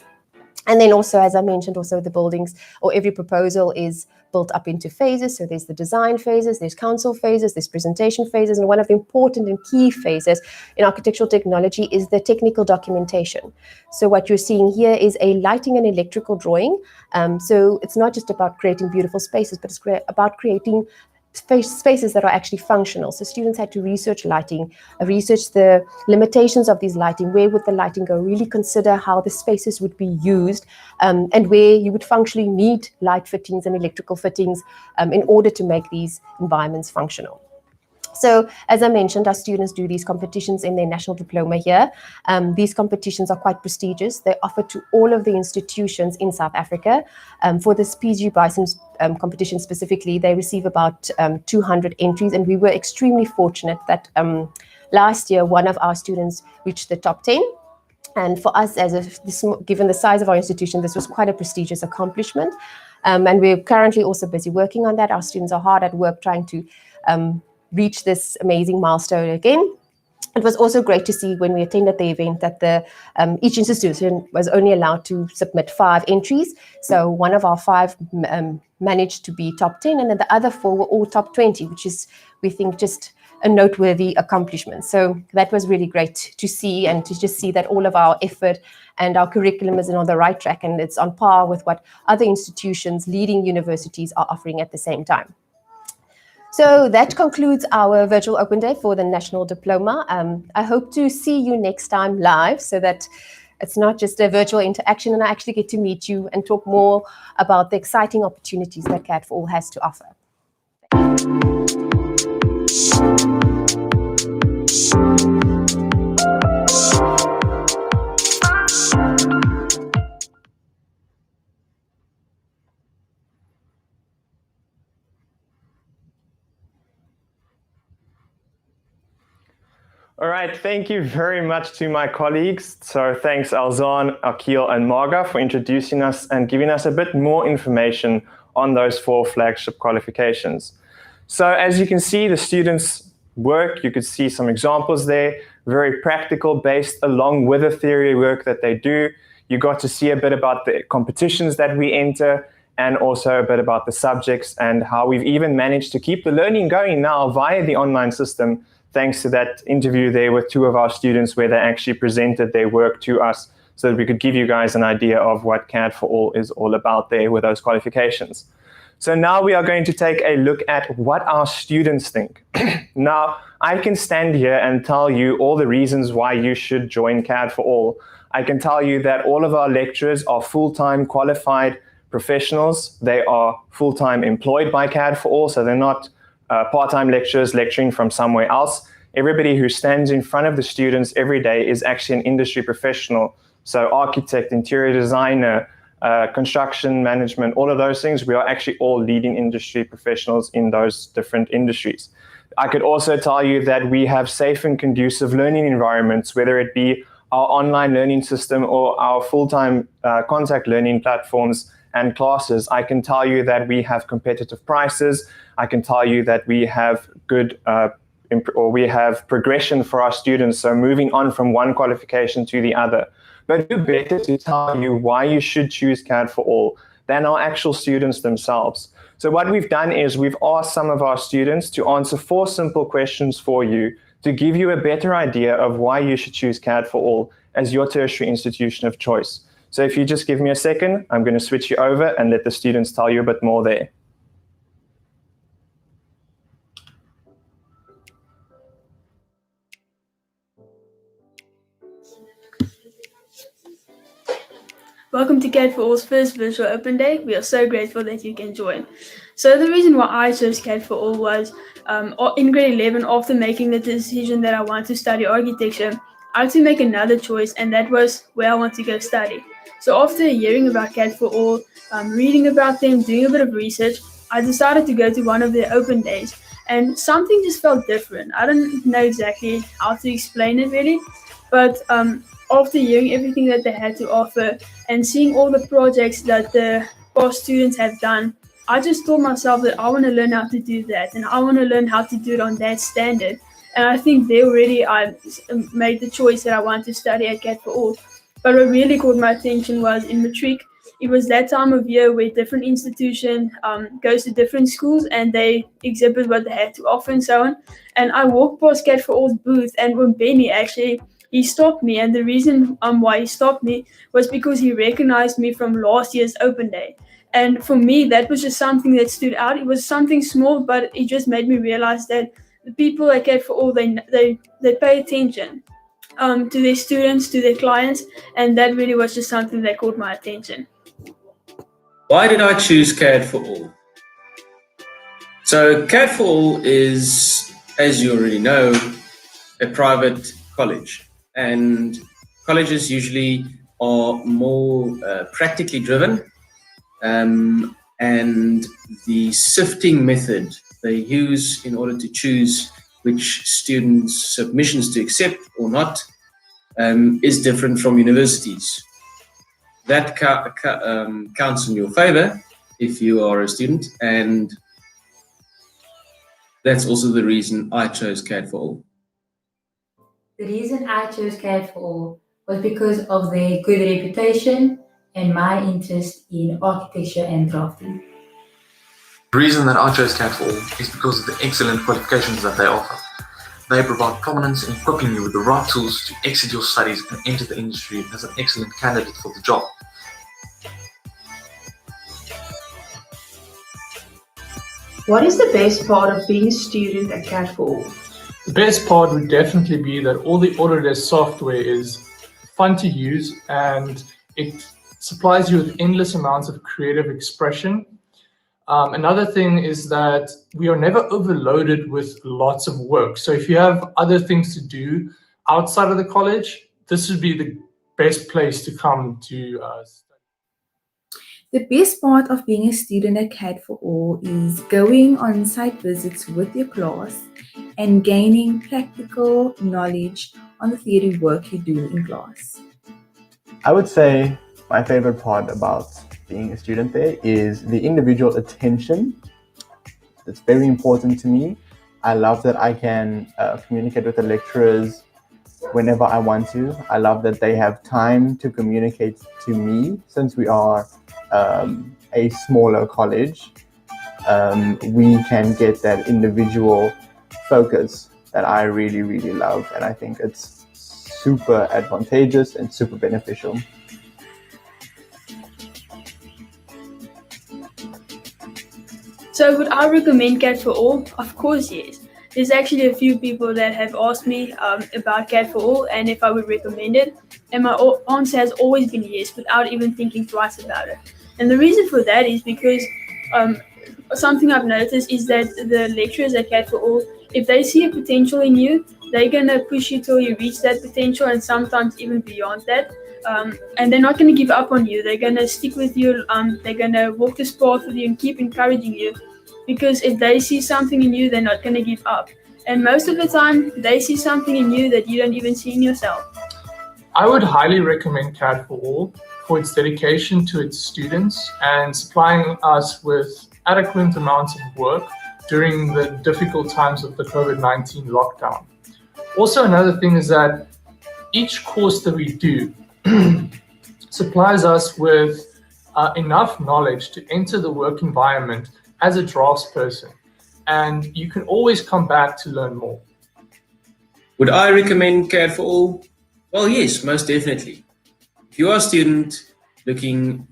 And then also, as I mentioned, also the buildings or every proposal is built up into phases. So there's the design phases, there's council phases, there's presentation phases. And one of the important and key phases in architectural technology is the technical documentation. So what you're seeing here is a lighting and electrical drawing. So it's not just about creating beautiful spaces, but it's about creating spaces that are actually functional. So students had to research lighting, research the limitations of these lighting, where would the lighting go, really consider how the spaces would be used, and where you would functionally need light fittings and electrical fittings in order to make these environments functional. So as I mentioned, our students do these competitions in their national diploma here. These competitions are quite prestigious. They're offered to all of the institutions in South Africa. For this PG Bison competition specifically, they receive about 200 entries, and we were extremely fortunate that last year, one of our students reached the top 10. And for us, given the size of our institution, this was quite a prestigious accomplishment. And we're currently also busy working on that. Our students are hard at work trying to reach this amazing milestone again. It was also great to see when we attended the event that each institution was only allowed to submit 5 entries. So one of our 5 managed to be top 10, and then the other 4 were all top 20, which is, we think, just a noteworthy accomplishment. So that was really great to see, and to just see that all of our effort and our curriculum is on the right track, and it's on par with what other institutions, leading universities, are offering at the same time. So that concludes our virtual open day for the National Diploma. I hope to see you next time live, so that it's not just a virtual interaction and I actually get to meet you and talk more about the exciting opportunities that CAD4ALL has to offer. All right, thank you very much to my colleagues. So thanks Alzan, Akil, and Marga for introducing us and giving us a bit more information on those 4 flagship qualifications. So as you can see, the students' work, you could see some examples there, very practical based along with the theory work that they do. You got to see a bit about the competitions that we enter, and also a bit about the subjects and how we've even managed to keep the learning going now via the online system, thanks to that interview there with 2 of our students where they actually presented their work to us so that we could give you guys an idea of what CAD4ALL is all about there with those qualifications. So now we are going to take a look at what our students think. Now, I can stand here and tell you all the reasons why you should join CAD4ALL. I can tell you that all of our lecturers are full-time qualified professionals. They are full-time employed by CAD4ALL, so they're not part-time lecturers lecturing from somewhere else. Everybody who stands in front of the students every day is actually an industry professional. So architect, interior designer, construction management, all of those things, we are actually all leading industry professionals in those different industries. I could also tell you that we have safe and conducive learning environments, whether it be our online learning system or our full-time contact learning platforms and classes. I can tell you that we have competitive prices. I can tell you that we have good we have progression for our students, so moving on from one qualification to the other. But who better to tell you why you should choose CAD4ALL than our actual students themselves? So what we've done is we've asked some of our students to answer 4 simple questions for you to give you a better idea of why you should choose CAD4ALL as your tertiary institution of choice. So if you just give me a second, I'm going to switch you over and let the students tell you a bit more there. Welcome to CAD4ALL's first virtual open day. We are so grateful that you can join. So the reason why I chose CAD4ALL was in grade 11, after making the decision that I want to study architecture, I had to make another choice, and that was where I want to go study. So after hearing about CAD4ALL, reading about them, doing a bit of research, I decided to go to one of their open days, and something just felt different. I don't know exactly how to explain it really, but after hearing everything that they had to offer and seeing all the projects that the past students have done, I just told myself that I want to learn how to do that, and I want to learn how to do it on that standard. And I think there already I made the choice that I want to study at CAD4ALL. But what really caught my attention was in matric. It was that time of year where different institutions goes to different schools and they exhibit what they had to offer and so on. And I walked past CAD4ALL's booth, and when Benny actually, he stopped me, and the reason why he stopped me was because he recognized me from last year's open day. And for me, that was just something that stood out. It was something small, but it just made me realize that the people at CAD4ALL, they pay attention to their students, to their clients, and that really was just something that caught my attention. Why did I choose CAD4ALL? So CAD4ALL is, as you already know, a private college. And colleges usually are more practically driven, and the sifting method they use in order to choose which students' submissions to accept or not is different from universities. That counts in your favor if you are a student, and that's also the reason I chose CAD4ALL. The reason I chose CAD4ALL was because of their good reputation and my interest in architecture and drafting. The reason that I chose CAD4ALL is because of the excellent qualifications that they offer. They provide prominence in equipping you with the right tools to exit your studies and enter the industry as an excellent candidate for the job. What is the best part of being a student at CAD4ALL? The best part would definitely be that all the Autodesk software is fun to use and it supplies you with endless amounts of creative expression. Another thing is that we are never overloaded with lots of work. So if you have other things to do outside of the college, this would be the best place to come to study. The best part of being a student at CAD4ALL is going on site visits with your class and gaining practical knowledge on the theory work you do in class. I would say my favorite part about being a student there is the individual attention. It's very important to me. I love that I can communicate with the lecturers whenever I want to. I love that they have time to communicate to me. Since we are a smaller college, we can get that individual focus that I really, really love. And I think it's super advantageous and super beneficial. So would I recommend CAD4ALL? Of course, yes. There's actually a few people that have asked me about CAD4ALL and if I would recommend it. And my answer has always been yes, without even thinking twice about it. And the reason for that is because something I've noticed is that the lecturers at CAD4ALL, if they see a potential in you, they're going to push you till you reach that potential and sometimes even beyond that. And they're not going to give up on you. They're going to stick with you. They're going to walk this path with you and keep encouraging you. Because if they see something in you, they're not going to give up. And most of the time, they see something in you that you don't even see in yourself. I would highly recommend CAD4ALL for its dedication to its students and supplying us with adequate amounts of work during the difficult times of the COVID-19 lockdown. Also, another thing is that each course that we do supplies us with enough knowledge to enter the work environment as a draftsperson, and you can always come back to learn more. Would I recommend CAD4ALL? Well, yes, most definitely. If you are a student looking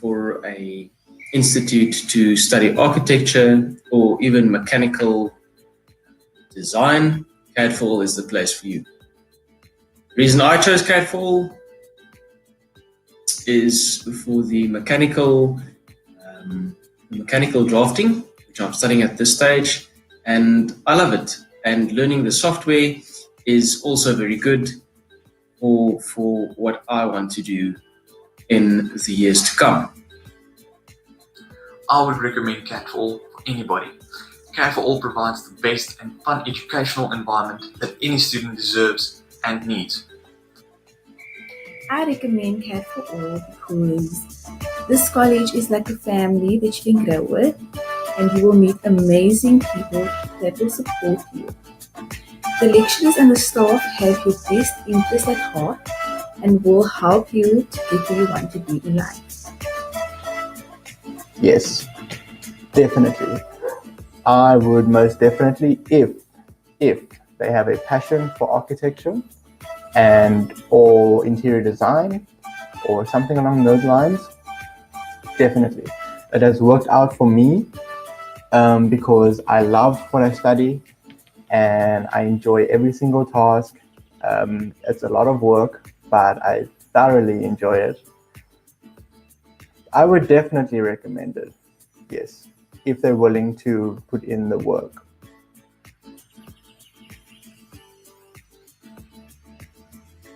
for an institute to study architecture or even mechanical design, CAD4ALL is the place for you. The reason I chose CAD4ALL is for the mechanical drafting, which I'm studying at this stage, and I love it. And learning the software is also very good for what I want to do in the years to come. I would recommend CAD4ALL for anybody. CAD4ALL provides the best and fun educational environment that any student deserves and needs. I recommend CAD4ALL because this college is like a family that you can grow with, and you will meet amazing people that will support you. The lecturers and the staff have your best interests at heart and will help you to get where you want to be in life. Yes, definitely. I would most definitely, if they have a passion for architecture and or interior design or something along those lines, definitely. It has worked out for me because I love what I study and I enjoy every single task. It's a lot of work, but I thoroughly enjoy it. I would definitely recommend it, yes, if they're willing to put in the work.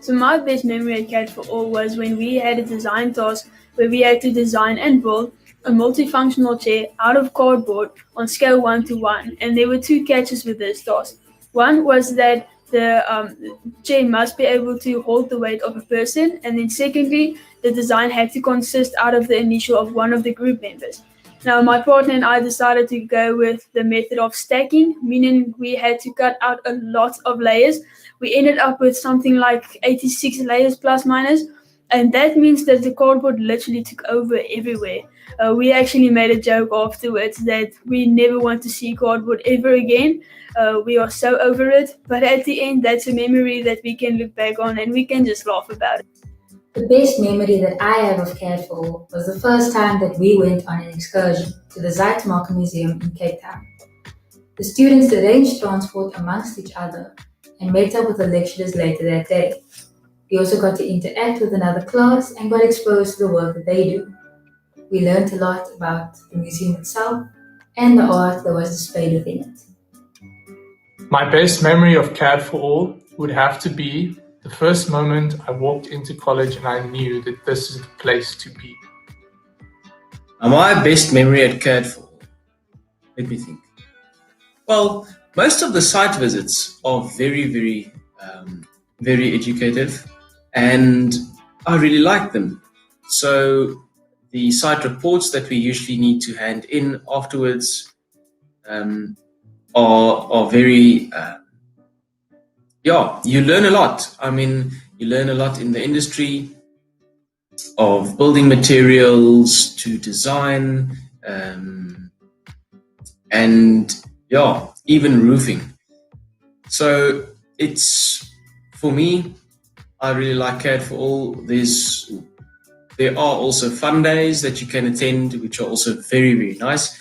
So my best memory at CAD4ALL was when we had a design task where we had to design and build a multifunctional chair out of cardboard on scale 1 to 1, and there were 2 catches with this task. One was that the chair must be able to hold the weight of a person, and then secondly, the design had to consist out of the initial of one of the group members. Now, my partner and I decided to go with the method of stacking, meaning we had to cut out a lot of layers. We ended up with something like 86 layers plus minus, and that means that the cardboard literally took over everywhere. We actually made a joke afterwards that we never want to see cardboard ever again. We are so over it, but at the end, that's a memory that we can look back on and we can just laugh about it. The best memory that I have of CAD4ALL was the first time that we went on an excursion to the Zuidmarker Museum in Cape Town. The students arranged transport amongst each other and met up with the lecturers later that day. We also got to interact with another class and got exposed to the work that they do. We learned a lot about the museum itself and the art that was displayed within it. My best memory of CAD4ALL would have to be the first moment I walked into college and I knew that this is the place to be. Now, my best memory at CAD4ALL, let me think. Well, most of the site visits are very educative, and I really like them. So the site reports that we usually need to hand in afterwards are very, you learn a lot. I mean, you learn a lot in the industry of building materials to design, and even roofing. So it's, for me, I really like CAD4ALL. There are also fun days that you can attend, which are also very nice.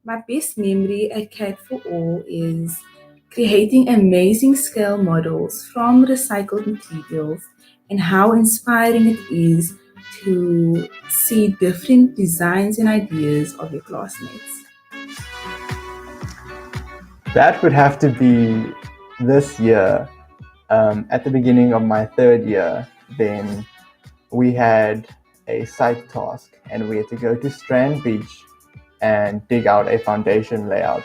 My best memory at CAD4ALL is creating amazing scale models from recycled materials and how inspiring it is to see different designs and ideas of your classmates. That would have to be this year. At the beginning of my third year, then we had a site task and we had to go to Strand Beach and dig out a foundation layout.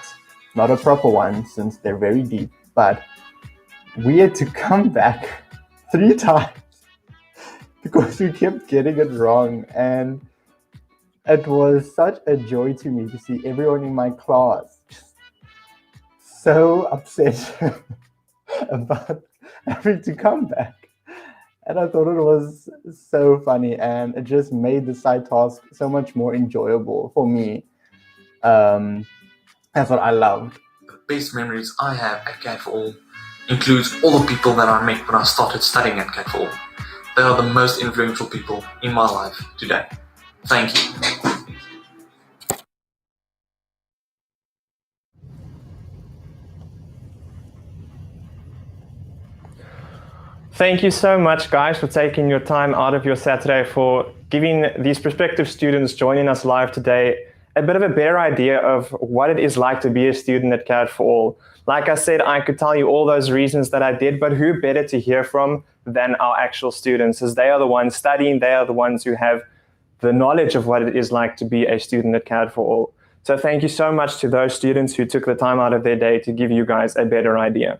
Not a proper one since they're very deep, but we had to come back 3 times because we kept getting it wrong, and it was such a joy to me to see everyone in my class just so upset about having to come back. And I thought it was so funny, and it just made the side task so much more enjoyable for me. That's what I loved. The best memories I have at CAD4ALL includes all the people that I met when I started studying at CAD4ALL. They are the most influential people in my life today. Thank you. Thank you so much, guys, for taking your time out of your Saturday for giving these prospective students joining us live today a bit of a better idea of what it is like to be a student at CAD4ALL. Like I said, I could tell you all those reasons that I did, but who better to hear from than our actual students, as they are the ones studying, they are the ones who have the knowledge of what it is like to be a student at CAD4ALL. So thank you so much to those students who took the time out of their day to give you guys a better idea.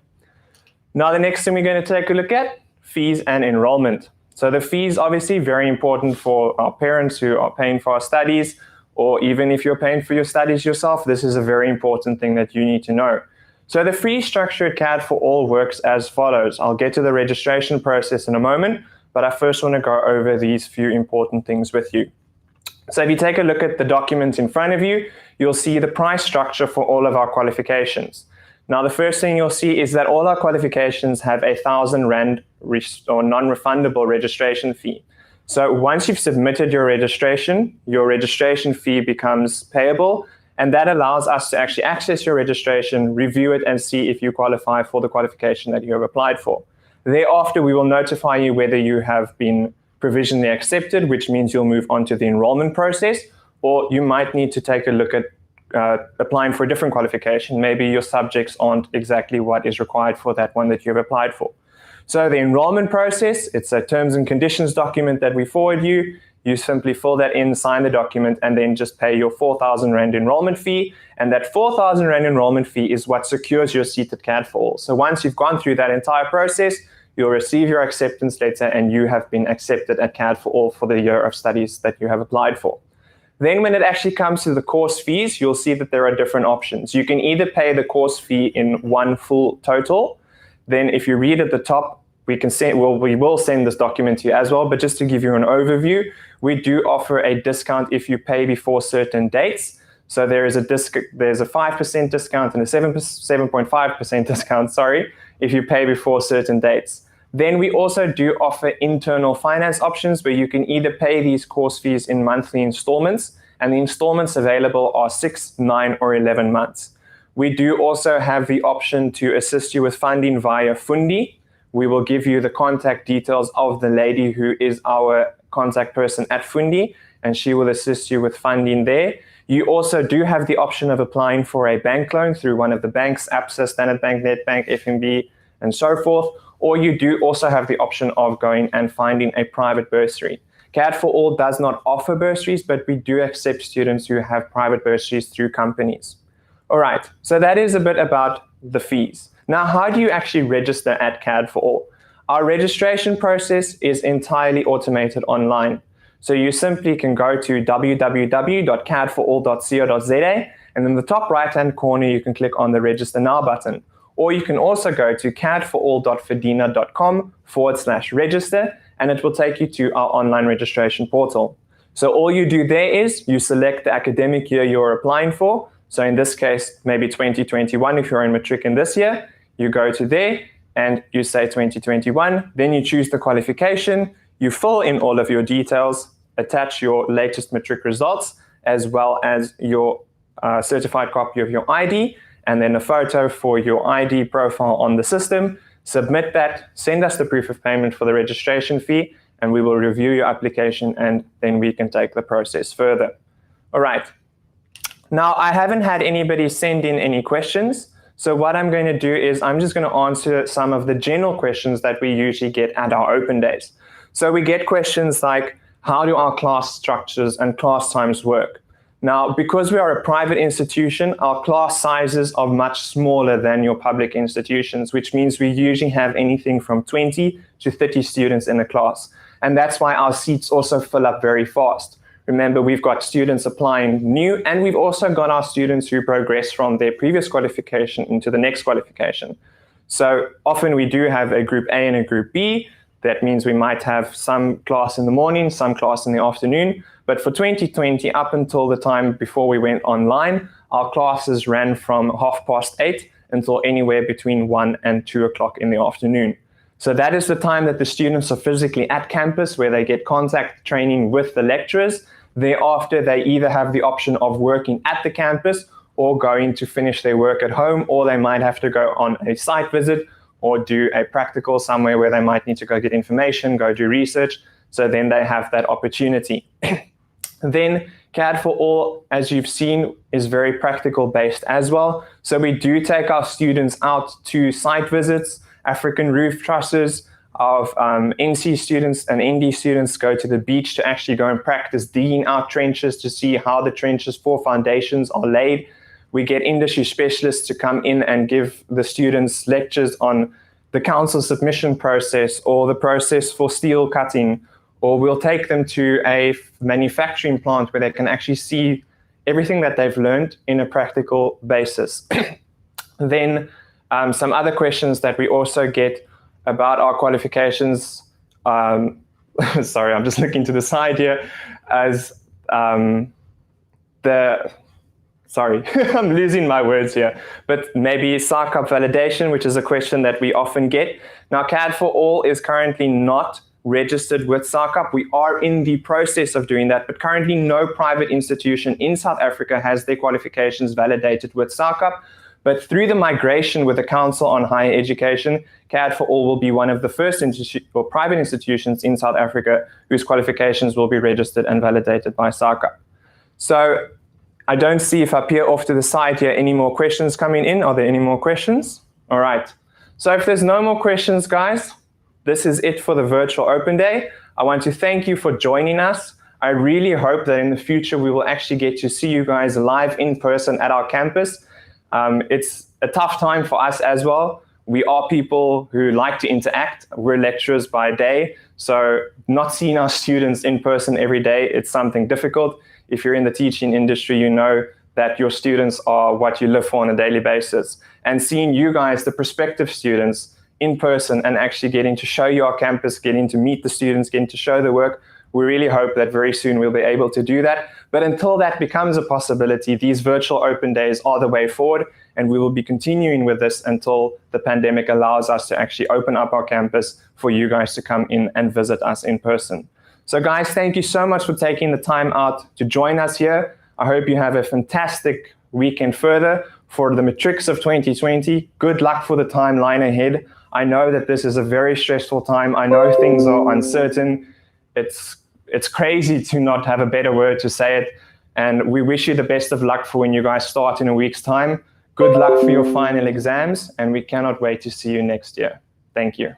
Now, the next thing we're going to take a look at, fees and enrollment. So the fees, obviously very important for our parents who are paying for our studies, or even if you're paying for your studies yourself, this is a very important thing that you need to know. So the fee structure at CAD4ALL works as follows. I'll get to the registration process in a moment, but I first want to go over these few important things with you. So if you take a look at the document in front of you, you'll see the price structure for all of our qualifications. Now, the first thing you'll see is that all our qualifications have a 1,000 Rand or non-refundable registration fee. So once you've submitted your registration fee becomes payable, and that allows us to actually access your registration, review it, and see if you qualify for the qualification that you have applied for. Thereafter, we will notify you whether you have been provisionally accepted, which means you'll move on to the enrollment process, or you might need to take a look at applying for a different qualification. Maybe your subjects aren't exactly what is required for that one that you've applied for. So the enrollment process, it's a terms and conditions document that we forward you. You simply fill that in, sign the document, and then just pay your 4,000 Rand enrollment fee. And that 4,000 Rand enrollment fee is what secures your seat at CAD4ALL. So once you've gone through that entire process, you'll receive your acceptance letter and you have been accepted at CAD4ALL for the year of studies that you have applied for. Then when it actually comes to the course fees, you'll see that there are different options. You can either pay the course fee in one full total. Then if you read at the top, we will send this document to you as well, but just to give you an overview, we do offer a discount if you pay before certain dates. So there's a 5% discount and a 7.5% discount, if you pay before certain dates. Then we also do offer internal finance options where you can either pay these course fees in monthly installments, and the installments available are 6, 9, or 11 months. We do also have the option to assist you with funding via Fundi. We will give you the contact details of the lady who is our contact person at Fundi, and she will assist you with funding there. You also do have the option of applying for a bank loan through one of the banks, ABSA, Standard Bank, Nedbank, FNB, and so forth. Or you do also have the option of going and finding a private bursary. CAD4ALL does not offer bursaries, but we do accept students who have private bursaries through companies. All right, so that is a bit about the fees. Now, how do you actually register at CAD4ALL? Our registration process is entirely automated online. So you simply can go to www.cad4all.co.za, and in the top right-hand corner, you can click on the Register Now button. Or you can also go to cad4all.fedina.com/register, and it will take you to our online registration portal. So all you do there is you select the academic year you're applying for. So in this case, maybe 2021, if you're in matric in this year, you go to there and you say 2021, then you choose the qualification, you fill in all of your details, attach your latest matric results, as well as your certified copy of your ID, and then a photo for your ID profile on the system. Submit that, send us the proof of payment for the registration fee, and we will review your application, and then we can take the process further. All right. Now, I haven't had anybody send in any questions, so what I'm going to do is I'm just going to answer some of the general questions that we usually get at our open days. So we get questions like, how do our class structures and class times work? Now, because we are a private institution, our class sizes are much smaller than your public institutions, which means we usually have anything from 20 to 30 students in a class. And that's why our seats also fill up very fast. Remember, we've got students applying new, and we've also got our students who progress from their previous qualification into the next qualification. So often we do have a group A and a group B. That means we might have some class in the morning, some class in the afternoon. But for 2020, up until the time before we went online, our classes ran from 8:30 until anywhere between 1 and 2 o'clock in the afternoon. So that is the time that the students are physically at campus, where they get contact training with the lecturers. Thereafter, they either have the option of working at the campus or going to finish their work at home, or they might have to go on a site visit or do a practical somewhere where they might need to go get information, go do research. So then they have that opportunity. Then CAD4ALL, as you've seen, is very practical based as well. So we do take our students out to site visits, African roof trusses. Of NC students and ND students go to the beach to actually go and practice digging out trenches to see how the trenches for foundations are laid. We get industry specialists to come in and give the students lectures on the council submission process or the process for steel cutting, or we'll take them to a manufacturing plant where they can actually see everything that they've learned in a practical basis. Then some other questions that we also get about our qualifications. Sorry, I'm just looking to the side here as sorry, I'm losing my words here, but maybe SARCUP validation, which is a question that we often get. Now, CAD4ALL is currently not registered with SARCUP. We are in the process of doing that, but currently no private institution in South Africa has their qualifications validated with SARCUP. But through the migration with the Council on Higher Education, CAD4ALL will be one of the first private institutions in South Africa whose qualifications will be registered and validated by SARCUP. So I don't see, if I peer off to the side here, any more questions coming in. Are there any more questions? All right. So if there's no more questions, guys, this is it for the virtual open day. I want to thank you for joining us. I really hope that in the future we will actually get to see you guys live in person at our campus. It's a tough time for us as well. We are people who like to interact. We're lecturers by day, so not seeing our students in person every day, it's something difficult. If you're in the teaching industry, you know that your students are what you live for on a daily basis. And seeing you guys, the prospective students, in person and actually getting to show you our campus, getting to meet the students, getting to show the work, we really hope that very soon we'll be able to do that. But until that becomes a possibility, these virtual open days are the way forward, and we will be continuing with this until the pandemic allows us to actually open up our campus for you guys to come in and visit us in person. So guys, thank you so much for taking the time out to join us here. I hope you have a fantastic weekend further for the matrics of 2020. Good luck for the timeline ahead. I know that this is a very stressful time. I know things are uncertain. It's crazy to not have a better word to say it. And we wish you the best of luck for when you guys start in a week's time. Good luck for your final exams, and we cannot wait to see you next year. Thank you.